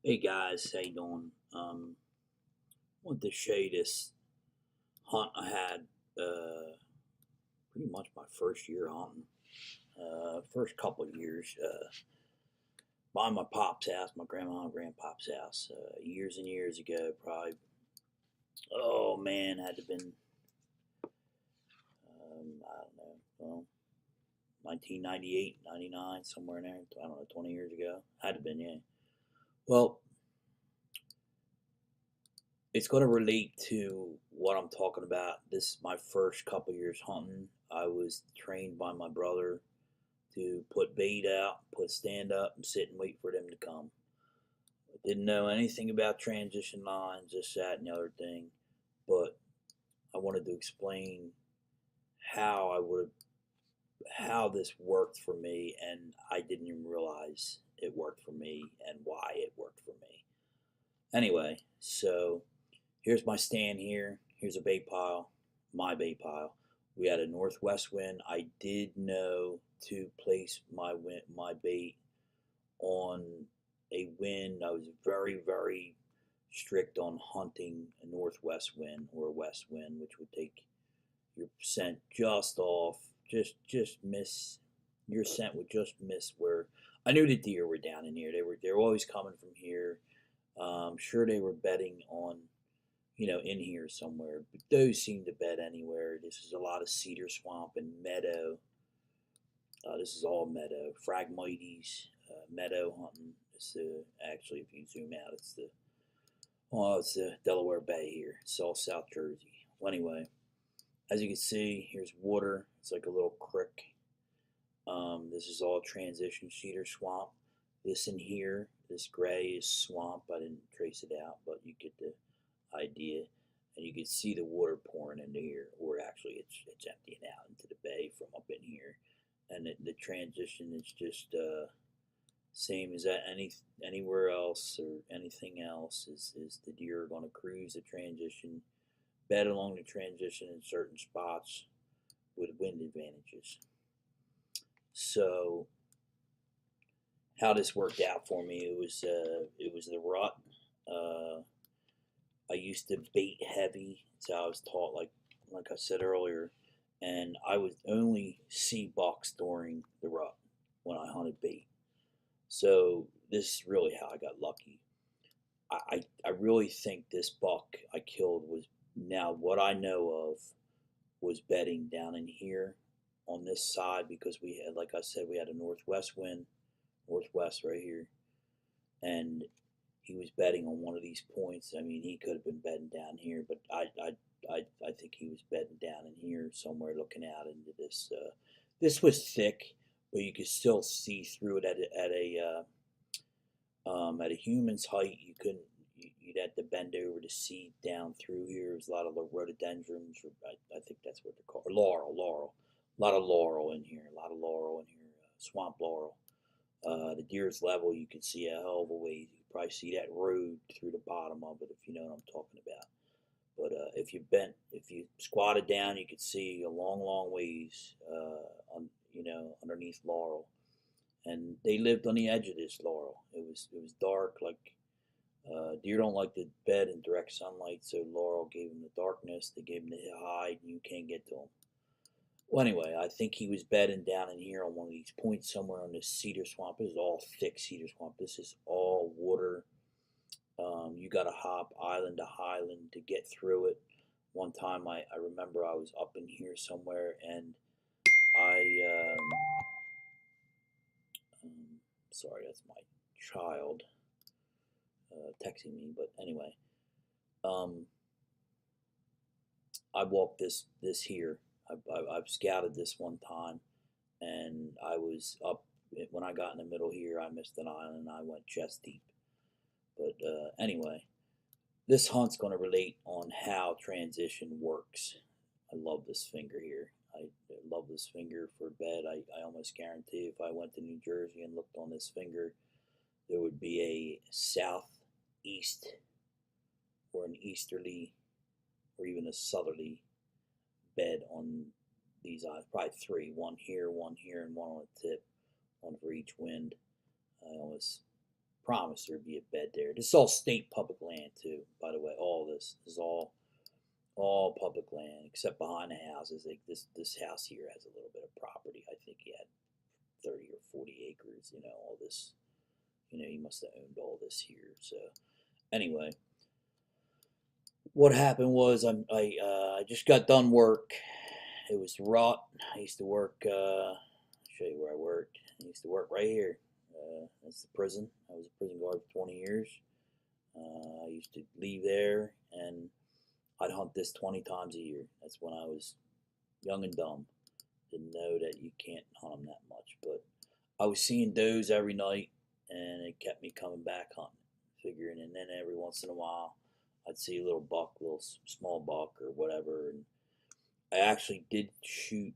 Hey guys, how you doing? Want to show you this hunt I had pretty much my first year hunting. First couple of years by my pop's house, my grandma and grandpop's house, years and years ago. Probably, oh man, had to been I don't know, 1998, 99, somewhere in there. I don't know, 20 years ago. Had to been, yeah. Well, it's going to relate to what I'm talking about. This is my first couple years hunting. I was trained by my brother to put bait out, put stand up, and sit and wait for them to come. I didn't know anything about transition lines, this, that, and the other thing, but I wanted to explain how I would how this worked for me, and I didn't even realize it worked for me and why it worked for me. Anyway, so here's my stand here. Here's a bait pile, my bait pile. We had a northwest wind. I did know to place my bait on a wind. I was very, very strict on hunting a northwest wind or a west wind, which would take your scent just off, just miss your scent would just miss where I knew the deer were down in here. They were always coming from here. Sure they were bedding on in here somewhere. But those seem to bed anywhere. This is a lot of cedar swamp and meadow. This is all meadow. Phragmites, meadow hunting. It's actually, if you zoom out, it's the Delaware Bay here. It's all South Jersey. Well, anyway, as you can see, here's water. It's like a little creek. This is all transition cedar swamp. This in here, this gray is swamp. I didn't trace it out, but you get the idea. And you can see the water pouring into here, or actually it's emptying out into the bay from up in here. And the transition is just same as that anywhere else or anything else. Is the deer are going to cruise the transition, bed along the transition in certain spots with wind advantages. So how this worked out for me, it was the rut. Uh, I used to bait heavy, so I was taught like I said earlier, and I would only see bucks during the rut when I hunted bait. So this is really how I got lucky. I really think this buck I killed was now what I know of was bedding down in here on this side because we had, like I said, we had a northwest wind, northwest right here, and he was betting on one of these points. I mean, he could have been betting down here, but I think he was betting down in here somewhere, looking out into this. This was thick, but you could still see through it at a human's height. You couldn't. You'd have to bend over to see down through here. There's a lot of the rhododendrons, or I think that's what they're called. Or laurel. A lot of laurel in here. A lot of laurel in here. Swamp laurel. The deer's level, you can see a hell of a ways. You can probably see that road through the bottom of it, if you know what I'm talking about. But if you squatted down, you could see a long, long ways, underneath laurel. And they lived on the edge of this laurel. It was dark, like deer don't like to bed in direct sunlight, so laurel gave them the darkness. They gave them the hide, and you can't get to them. Well, anyway, I think he was bedding down in here on one of these points somewhere on this cedar swamp. This is all thick cedar swamp. This is all water. You got to hop island to highland to get through it. One time, I remember I was up in here somewhere, and I sorry, that's my child texting me. But anyway, um, I walked this here. I've scouted this one time, and I was up when I got in the middle here. I missed an island, and I went chest deep. But anyway, this hunt's going to relate on how transition works. I love this finger here. I love this finger for bed. I almost guarantee if I went to New Jersey and looked on this finger, there would be a southeast or an easterly or even a southerly bed on these eyes. Probably three, one here, and one on the tip, one for each wind. I almost promise there'd be a bed there. This is all state public land too, by the way. All this is all public land except behind the houses. Like this house here has a little bit of property. I think he had 30 or 40 acres. All this. He must have owned all this here. So anyway, what happened was I just got done work. It was rot. I used to work. I'll show you where I worked. I used to work right here. That's the prison. I was a prison guard for 20 years. I used to leave there and I'd hunt this 20 times a year. That's when I was young and dumb. Didn't know that you can't hunt them that much. But I was seeing does every night and it kept me coming back hunting, figuring. And then every once in a while I'd see a little buck, little small buck or whatever. And I actually did shoot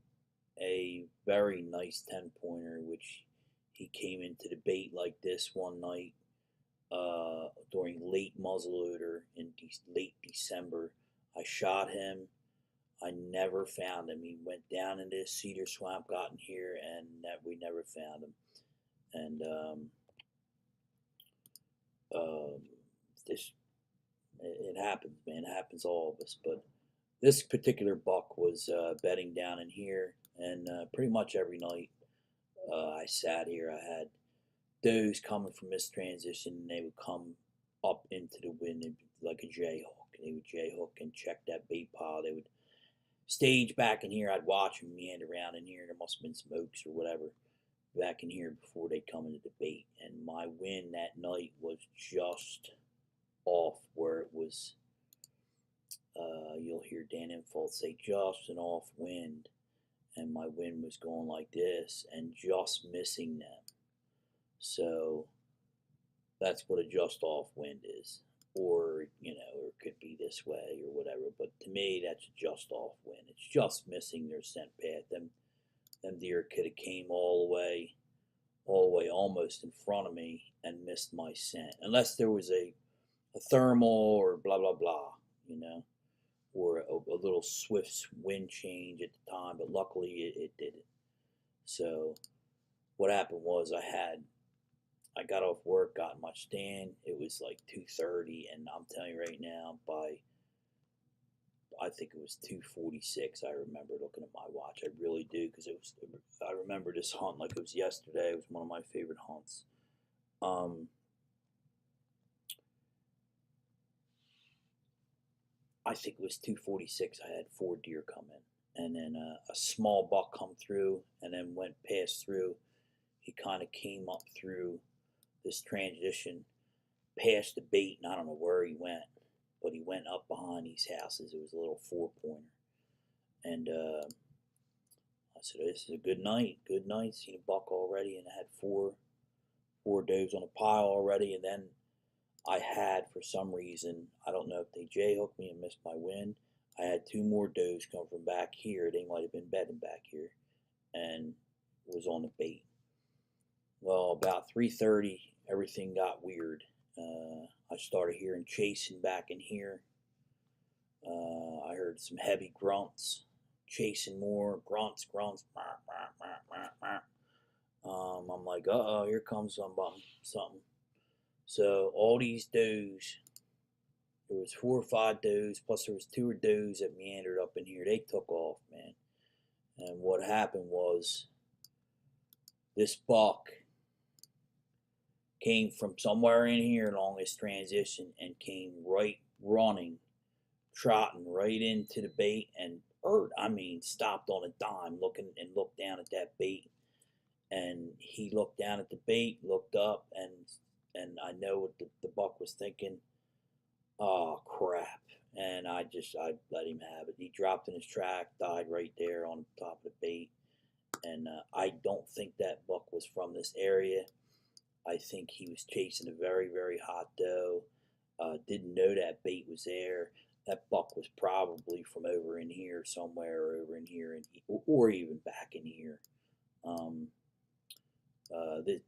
a very nice 10-pointer, which he came into the bait like this one night during late muzzleloader in late December. I shot him. I never found him. He went down in this cedar swamp, got in here, and we never found him. And this it happens, man. It happens to all of us. But this particular buck was bedding down in here, and pretty much every night I sat here. I had does coming from this transition, and they would come up into the wind like a jayhawk, and they would jayhook and check that bait pile. They would stage back in here. I'd watch them meander around in here. There must have been some oaks or whatever back in here before they come into the bait. And my wind that night was just off where it was. You'll hear Dan Infalt say just an off wind, and my wind was going like this and just missing them. So that's what a just off wind is. Or, or it could be this way or whatever. But to me, that's just off wind. It's just missing their scent path. Them deer could have came all the way almost in front of me and missed my scent. Unless there was a thermal or blah, blah, blah, or a little swift wind change at the time. But luckily it didn't. So what happened was I got off work, got in my stand. It was like 2:30, and I'm telling you right now, I think it was 2:46. I remember looking at my watch. I really do, because I remember this hunt like it was yesterday. It was one of my favorite hunts. I think it was 2:46. I had 4 deer come in, and then a small buck come through, and then went past through. He kind of came up through this transition, past the bait, and I don't know where he went, but he went up behind these houses. It was a little 4-pointer, and I said, "This is a good night. Good night. Seen a buck already, and I had four does on a pile already." And then I had, for some reason, I don't know if they jayhooked me and missed my wind, I had 2 more does come from back here. They might have been bedding back here, and was on the bait. Well, about 3:30, everything got weird. I started hearing chasing back in here. I heard some heavy grunts, chasing more grunts. I'm like, uh-oh, here comes something. So all these does, there was 4 or 5 does, plus there was 2 does that meandered up in here. They took off, man. And what happened was, this buck came from somewhere in here along this transition and came right running, trotting right into the bait, and stopped on a dime, looked down at that bait. And he looked down at the bait, looked up, and I know what the buck was thinking. Oh crap! And I let him have it. He dropped in his track, died right there on top of the bait. And I don't think that buck was from this area. I think he was chasing a very, very hot doe. Didn't know that bait was there. That buck was probably from over in here somewhere, or over in here, or even back in here.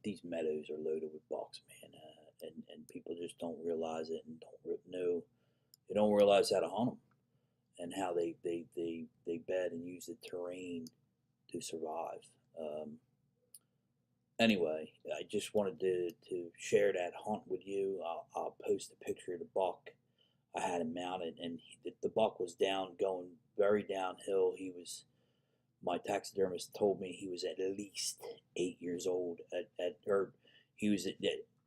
These meadows are loaded with bucks, man, and people just don't realize it, and don't know. They don't realize how to hunt them, and how they bed and use the terrain to survive. Anyway, I just wanted to share that hunt with you. I'll post a picture of the buck. I had him mounted, and the buck was down, going very downhill. My taxidermist told me he was at least 8 years old. Or he was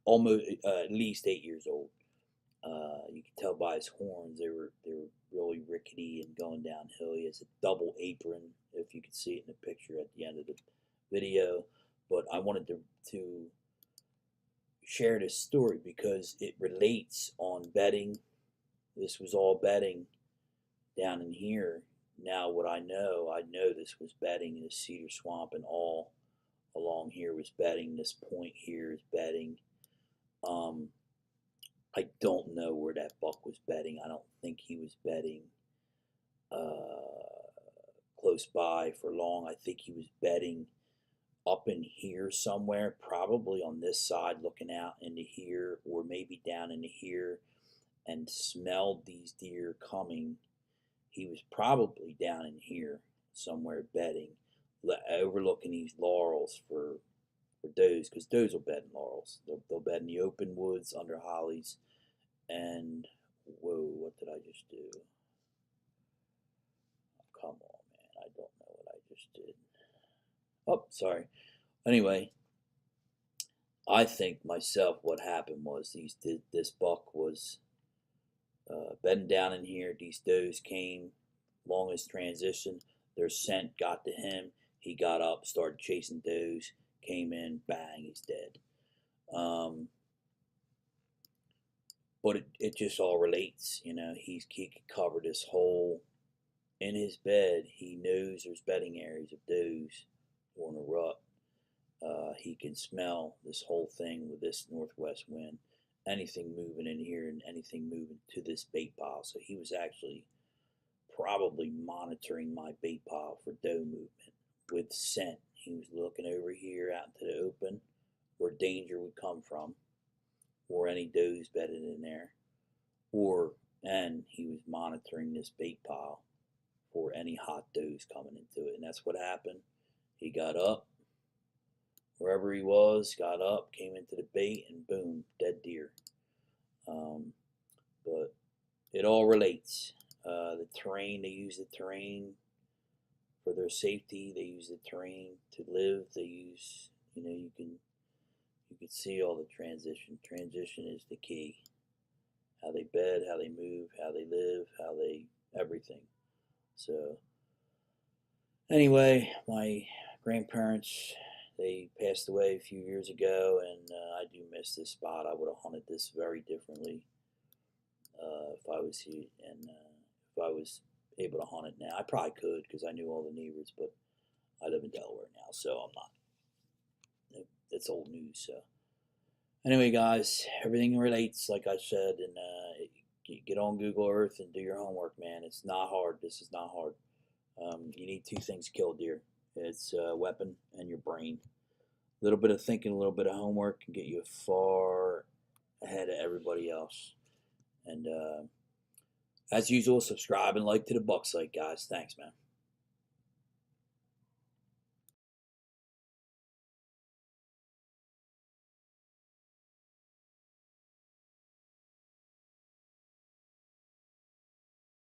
almost at least 8 years old. You could tell by his horns they were really rickety and going downhill. He has a double apron, if you could see it in the picture at the end of the video. But I wanted to share this story because it relates on bedding. This was all bedding down in here. Now what I know this was bedding in the cedar swamp, and all along here was bedding. This point here is bedding. I don't know where that buck was bedding. I don't think he was bedding close by for long. I think he was bedding up in here somewhere, probably on this side looking out into here, or maybe down into here, and smelled these deer coming. He was probably down in here somewhere bedding, overlooking these laurels for does, because does will bed in laurels. They'll bed in the open woods under hollies. And whoa, what did I just do? Oh, come on, man. I don't know what I just did. Oh, sorry. Anyway, I think myself what happened was this buck was bedding down in here. These does came along his transition. Their scent got to him. He got up, started chasing does, came in, bang, he's dead. But it just all relates, he could cover this hole in his bed. He knows there's bedding areas of does or in a rut. He can smell this whole thing with this northwest wind. Anything moving in here and anything moving to this bait pile. So he was actually probably monitoring my bait pile for doe movement with scent. He was looking over here out into the open where danger would come from, or any does bedded in there, and he was monitoring this bait pile for any hot does coming into it. And that's what happened. He got up, wherever he was, got up, came into the bait, and boom, dead deer. But it all relates. The terrain, they use the terrain for their safety. They use the terrain to live. They use, you can see all the transition. Transition is the key. How they bed, how they move, how they live, everything. So anyway, my grandparents, they passed away a few years ago, and I do miss this spot. I would have hunted this very differently if I was here, and if I was able to hunt it now. I probably could because I knew all the neighbors, but I live in Delaware now, so I'm not. It's old news. So anyway, guys, everything relates, like I said, and get on Google Earth and do your homework, man. It's not hard. This is not hard. You need two things to kill deer. It's a weapon and your brain. A little bit of thinking, a little bit of homework can get you far ahead of everybody else. And as usual, subscribe and like to the Buck Site, guys. Thanks, man.